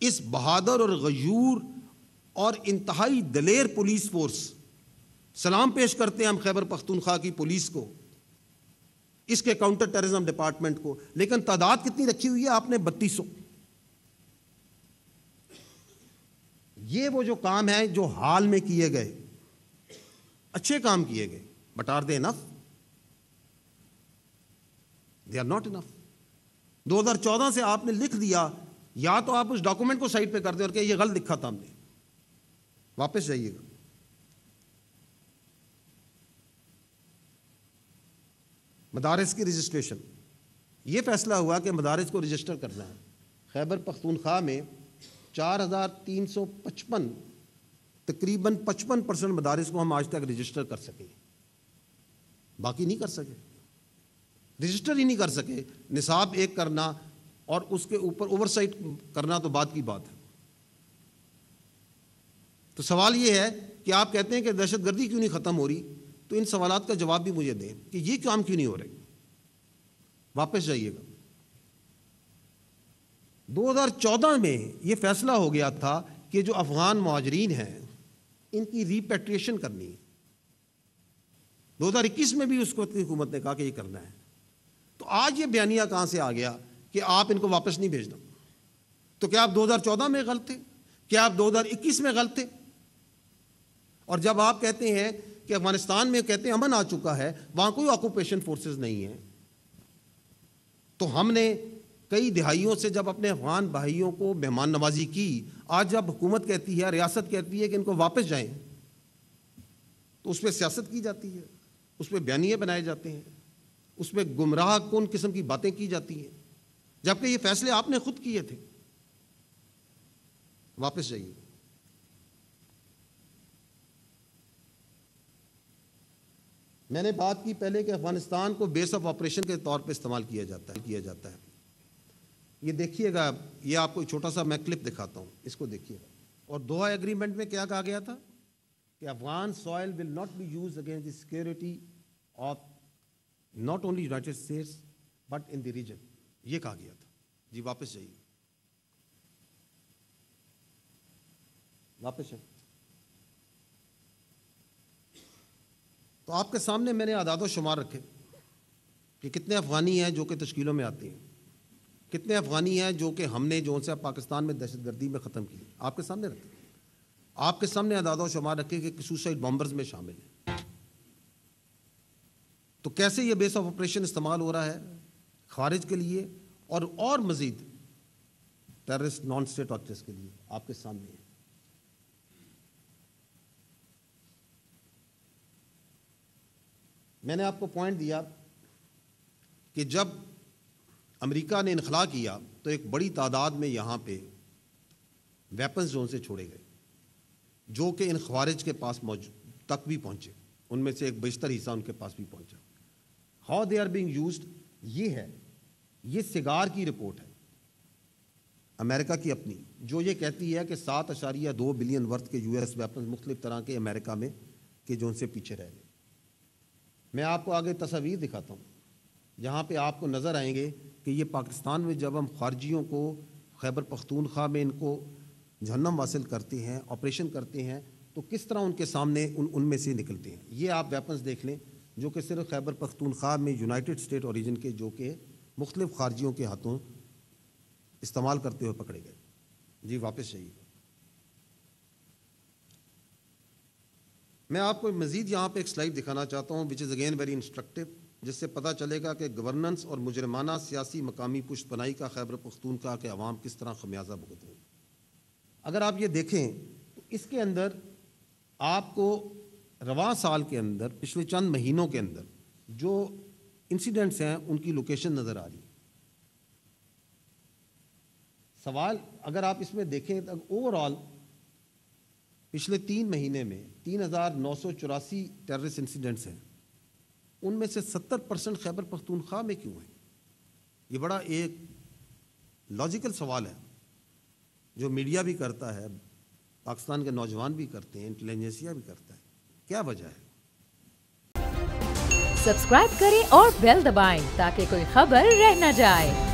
اس بہادر اور غیور اور انتہائی دلیر پولیس فورس، سلام پیش کرتے ہیں ہم خیبر پختونخوا کی پولیس کو، اس کے کاؤنٹر ٹیررزم ڈپارٹمنٹ کو، لیکن تعداد کتنی رکھی ہوئی ہے آپ نے؟ 3200۔ یہ وہ جو کام ہے جو حال میں کیے گئے، اچھے کام کیے گئے، but are they enough? They are not enough. 2014 سے آپ نے لکھ دیا، یا تو آپ اس ڈاکومنٹ کو سائٹ پہ کر دیں اور کہ یہ غلط لکھا تھا ہم نے، واپس جائیے گا۔ مدارس کی رجسٹریشن، یہ فیصلہ ہوا کہ مدارس کو رجسٹر کرنا ہے۔ خیبر پختونخوا میں 4355 تقریباً 55% مدارس کو ہم آج تک رجسٹر کر سکے، باقی نہیں کر سکے، رجسٹر ہی نہیں کر سکے۔ نصاب ایک کرنا اور اس کے اوپر اوورسائٹ کرنا تو بات کی بات ہے۔ تو سوال یہ ہے کہ آپ کہتے ہیں کہ دہشت گردی کیوں نہیں ختم ہو رہی، تو ان سوالات کا جواب بھی مجھے دیں کہ یہ کام کیوں نہیں ہو رہے۔ واپس جائیے گا۔ 2014 میں یہ فیصلہ ہو گیا تھا کہ جو افغان مہاجرین ہیں ان کی ریپیٹریشن کرنی ہے۔ 2021 میں بھی اس کو حکومت نے کہا کہ یہ کرنا ہے۔ تو آج یہ بیانیہ کہاں سے آ گیا کہ آپ ان کو واپس نہیں بھیجنا؟ تو کیا آپ 2014 میں غلط تھے؟ کیا آپ 2021 میں غلط تھے؟ اور جب آپ کہتے ہیں کہ افغانستان میں کہتے ہیں امن آ چکا ہے، وہاں کوئی آکوپیشن فورسز نہیں ہیں، تو ہم نے کئی دہائیوں سے جب اپنے افغان بھائیوں کو مہمان نوازی کی، آج جب حکومت کہتی ہے، ریاست کہتی ہے کہ ان کو واپس جائیں، تو اس پہ سیاست کی جاتی ہے، اس پہ بیانیے بنائے جاتے ہیں، اس پہ گمراہ کن قسم کی باتیں کی جاتی ہیں، جبکہ یہ فیصلے آپ نے خود کیے تھے۔ واپس جائیے۔ میں نے بات کی پہلے کہ افغانستان کو بیس آف آپریشن کے طور پہ استعمال کیا جاتا ہے۔ یہ دیکھیے گا، یہ آپ کو چھوٹا سا میں کلپ دکھاتا ہوں، اس کو دیکھیے گا۔ اور دوحہ ایگریمنٹ میں کیا کہا گیا تھا کہ Afghan soil will not be used against the security of not only United States but in the region, یہ کہا گیا تھا۔ جی واپس جائیے، واپس جائیے۔ تو آپ کے سامنے میں نے اعداد و شمار رکھے کہ کتنے افغانی ہیں جو کہ تشکیلوں میں آتے ہیں، کتنے افغانی ہیں جو کہ ہم نے جو سے پاکستان میں دہشت گردی میں ختم کی، آپ کے سامنے رکھے۔ آپ کے سامنے اعداد و شمار رکھے کہ سوسائڈ بامبرز میں شامل ہیں۔ تو کیسے یہ بیس آف آپریشن استعمال ہو رہا ہے خارج کے لیے اور مزید ٹیررسٹ نان اسٹیٹ ایکٹرز کے لیے، آپ کے سامنے ہے۔ میں نے آپ کو پوائنٹ دیا کہ جب امریکہ نے انخلا کیا تو ایک بڑی تعداد میں یہاں پہ ویپنز زون سے چھوڑے گئے جو کہ ان خوارج کے پاس تک بھی پہنچے، ان میں سے ایک بیشتر حصہ ان کے پاس بھی پہنچا۔ How they are being used, یہ ہے، یہ سگار کی رپورٹ ہے امریکہ کی اپنی، جو یہ کہتی ہے کہ 7.2 بلین ورتھ کے US ویپنز مختلف طرح کے امریکہ میں کہ جو ان سے پیچھے رہ گئے۔ میں آپ کو آگے تصاویر دکھاتا ہوں جہاں پہ آپ کو نظر آئیں گے کہ یہ پاکستان میں جب ہم خارجیوں کو خیبر پختونخوا میں ان کو جہنم واصل کرتے ہیں، آپریشن کرتے ہیں، تو کس طرح ان کے سامنے ان میں سے نکلتے ہیں۔ یہ آپ ویپنز دیکھ لیں جو کہ صرف خیبر پختونخوا میں یونائٹڈ اسٹیٹ اوریجن کے جو کہ مختلف خارجیوں کے ہاتھوں استعمال کرتے ہوئے پکڑے گئے۔ جی واپس جائیے۔ میں آپ کو مزید یہاں پہ ایک سلائیڈ دکھانا چاہتا ہوں وچ از اگین ویری انسٹرکٹیو، جس سے پتہ چلے گا کہ گورننس اور مجرمانہ سیاسی مقامی پشت پناہی کا خیبر پختونخوا کے عوام کس طرح خمیازہ بھگت رہے ہیں۔ اگر آپ یہ دیکھیں تو اس کے اندر آپ کو رواں سال کے اندر پچھلے چند مہینوں کے اندر جو انسیڈنٹس ہیں ان کی لوکیشن نظر آ رہی ہے۔ سوال اگر آپ اس میں دیکھیں تو اوور آل پچھلے 3 مہینے میں 3984 ٹیررسٹ انسیڈنٹس ہیں، ان میں سے 70% خیبر پختونخوا میں کیوں ہیں؟ یہ بڑا ایک لاجیکل سوال ہے جو میڈیا بھی کرتا ہے، پاکستان کے نوجوان بھی کرتے ہیں، انٹیلیجنسیا بھی کرتا ہے۔ کیا وجہ ہے؟ سبسکرائب کریں اور بیل دبائیں تاکہ کوئی خبر رہ نہ جائے۔